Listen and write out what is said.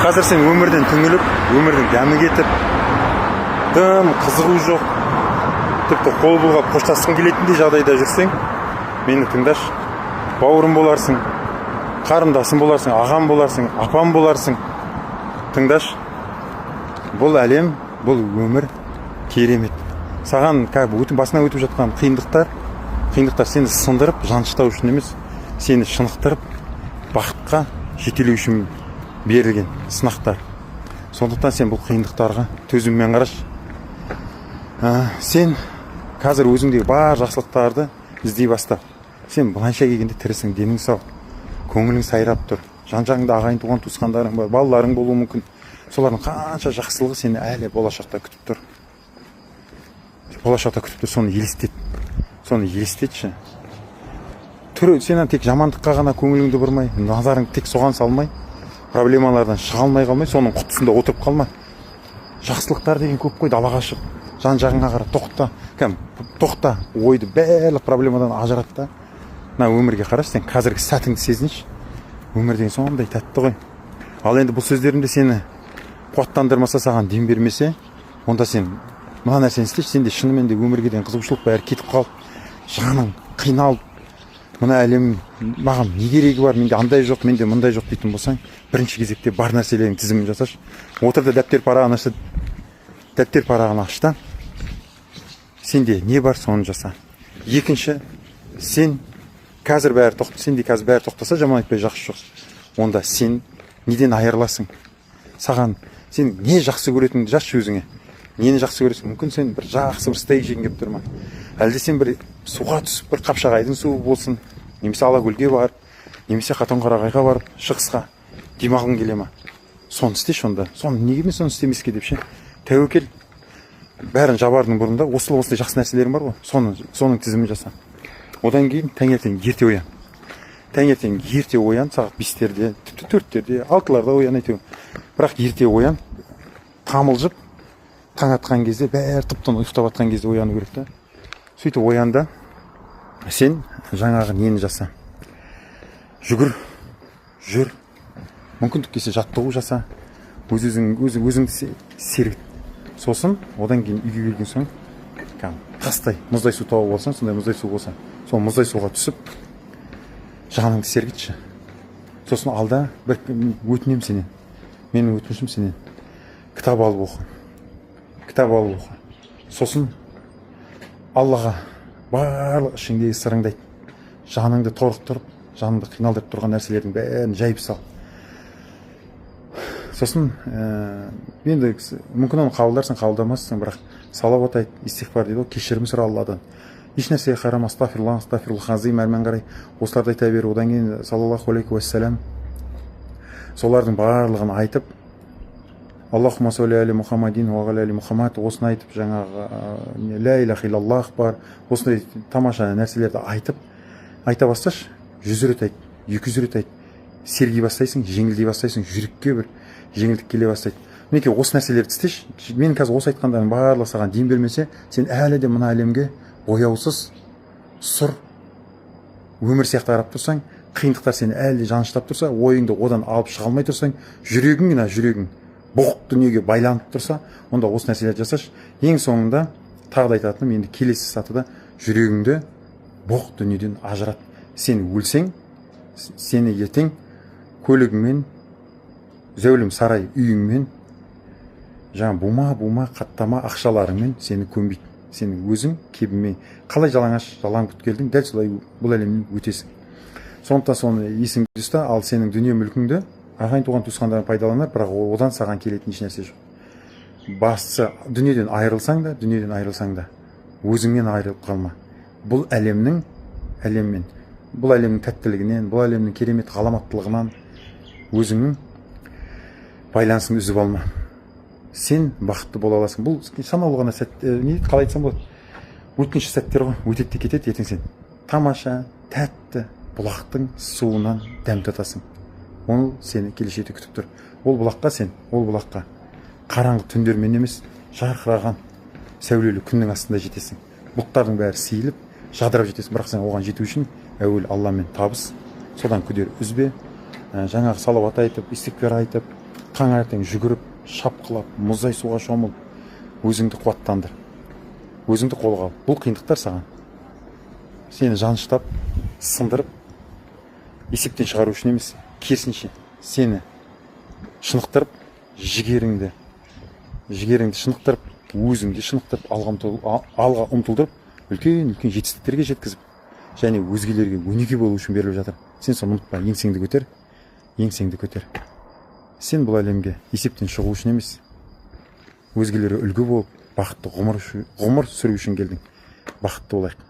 қазір сен өмірден түңіліп, өмірдің дәмі кетіп, тым қызығу жоқ, тіпті қол бұлғап қоштасқың келетіндей жағдайда жүрсең, мені тыңдаш. Бауырым боларсың, қарындасым боларсың, ағам боларсың, апам боларсың. Тыңдаш. Бұл әлем, бұл өмір керемет. Саған басына өтіп жатқан қиындықтар сені сындырып, жаншықтау үшін емес, сені шынықтырып, бақытқа жетелеу үшін берілген сынақтар. Сондықтан сен бұл қиындықтарға төзіммен қараш. Сен қазір өзіңдегі бар жақсылықтарды іздей бастап. Сен былайша келгенде тірісің, денің сау, көңілің сайрап тұр. Жан-жағыңда ағайын туған туысқандарың бар, балаларың болуы мүмкін. Солардың қанша жақсылығы сені әлі болашақта күтіп тұр. Соны елестет. Соны елестетші. Сенен тек жамандыққа ғана көңіліңді бұрмай, назарың тек соған салмай, проблемалардан шыға алмай қалмай, соның құтысында отырып қалма. Жақсылықтар деген көп қой, далаға шық. Жан-жағыңа қара, тоқта, ойды барлық проблемадан ажырат та. Өмірге қараш, сен қазіргі сәтіңді сезінші. Өмір деген сондай тәтті ғой. Ал енді бұл сөздерімде сені қуаттандырмаса, саған дем бермесе, онда сен мына нәрсені істеші. Сенде шынымен де өмірге деген қызығушылық бәрі кетіп қалып, жаның қиналып, мына әлем маған не керегі бар, менде андай жоқ, менде мындай жоқ дейтін болсаң, бірінші кезекте бар нәрселердің тізімін жасашы. Отырда дәптер парағын ашта. Сенде не бар, соны жаса. Екінші, сен қазір бәрі тоқтаса, жаман айтпай жақсы жоқ. Онда сен неден айырыласың? Саған сен не жақсы көретініңді жазшы өзіңе. Нені жақсы көресің? Мүмкін сен бір жақсы бір стейк жеген келіп тұр ма? Әлде сен бір суға түсіп, бір Қапшағайдың суы болсын, немесе Алакөлге барып, немесе Қатонқарағайға барып, шығысқа демалғың келе ма? Соны істеші онда. Соны неге мен соны істемеске деп ше? Тәуекел. Бәрін жабардың бұрында осылай жақсы нәрселерің бар ғой. Соның тізімін жаса. Одан кейін таңертең ерте оян, сағат 5-терде, 4-терде, 6-ларда оян әйтеуір. Бірақ ерте оян, тамылжып, таң атқан кезде, бәрі тыптан ұйықтап атқан кезде ояну керек та. Сөйтіп оянда, сен жаңағы нені жаса. Жүгір, жүр, мүмкіндік келсе жаттығу жаса, өзіңді сергіт. Сосын, одан кейін үйге келген соң, тастай, мұздай су тауып болсаң, сондай мұздай су болса, сол мұздай суға түсіп, жаныңды сергітші. Сосын алда бір өтінем сенен, менің өтінішім сенен, кітап алып оқы. Сосын Аллаға барлық ішіңдегі сырыңды айт. Жаныңды торықтырып, жаныңды қиналдырып тұрған нәрселердің бәрін жайып сал. Сосын енді мүмкін оны қабылдарсың, қабылдамассың, бірақ салауат айт, истиғфар дейді, кешірім сұра Алладан. Еш нәрсеге қарама, астағфируллах азим, әрмен қарай осыларды айта бер. Одан кейін саллаллаху алейхи уассалам солардың барлығын айтып, Аллахумма салли аля Мұхаммадин ва аля Мұхаммад, осыны айтып, жаңағы ля иляха иллаллах бар, осындай тамаша нәрселерді айта басташ, 100 рет айт, 200 рет айт, сергей бастайсың, жеңілдей бастайсың, жүрекке бір жеңілдік келе бастайды. Мінекей осы нәрселерді істеш. Мен қазір осы айтқандардың барлығы саған дем бермесе, сен әлі де мына әлемге бояусыз, сұр өмір сияқты қарап тұрсаң, қиындықтар сені әлі де жаныштап тұрса, ойыңды одан алып шыға алмай тұрсаң, жүрегің боқ дүниеге байланып тұрса, онда осы нәрселерді жасаш. Ең соңында тағы да айтатыным, енді келесі сатыда жүрегіңді боқ дүниеден ажырат. Сен өлсең, сені ертең көлігіңмен, зәулім сарай үйіңмен, жаңа бума қаттама ақшаларыңмен сені көмбейді. Сенің өзің кебімен қалай жалаң бұт келдің, дәл солай бұл әлемнен өтесің. Сондықтан соны есіңде ұста. Ал сенің дүние мүлкіңді ағайын туған туысқандарың пайдаланар, бірақ одан саған келетін еш нәрсе жоқ. Бастысы дүниеден айырылсаң да өзіңнен айырылып қалма. Бұл әлемнің тәттілігінен, бұл әлемнің керемет ғаламаттылығынан өзіңнің байланысыңды үзіп алма. Сен бақытты бола аласың. Бұл санаулы ғана сәт, қалай айтсам болады, өткінші сәттер ғой, өтеді де кетеді. Ертең сен тамаша, тәтті бұлақтың суынан дәм татасың. Ол сені келешекте күтіп тұр. Ол бұлаққа қараңғы түндермен емес, жарқыраған сәулелі күннің астында жетесің. Бұлттардың бәрі сейіліп, жадырап жетесің. Бірақ сен оған жету үшін әуелі Алламен табыс, содан күдер үзбе. жаңағы салауат айтып, истикфар айтып, таңертең жүгіріп, шапқылап, мұздай суға шомылып, өзіңді қуаттандыр. Өзіңді қолға ал. Бұл қиындықтар саған сені жаныштап, сындырып, есептен шығару үшін емес, керісінше сені шынықтырып, жігеріңді шынықтырып, өзіңді шынықтырып, алға ұмтылдырып, үлкен жетістіктерге жеткізіп, және өзгелерге өнеге болу үшін беріліп жатыр. Сен соны ұмытпа, еңсеңді көтер. Сен бұл әлемге есептен шығу үшін емес, өзгелерге үлгі болып, бақытты ғұмыр сүру үшін келдің. Бақытты болайық.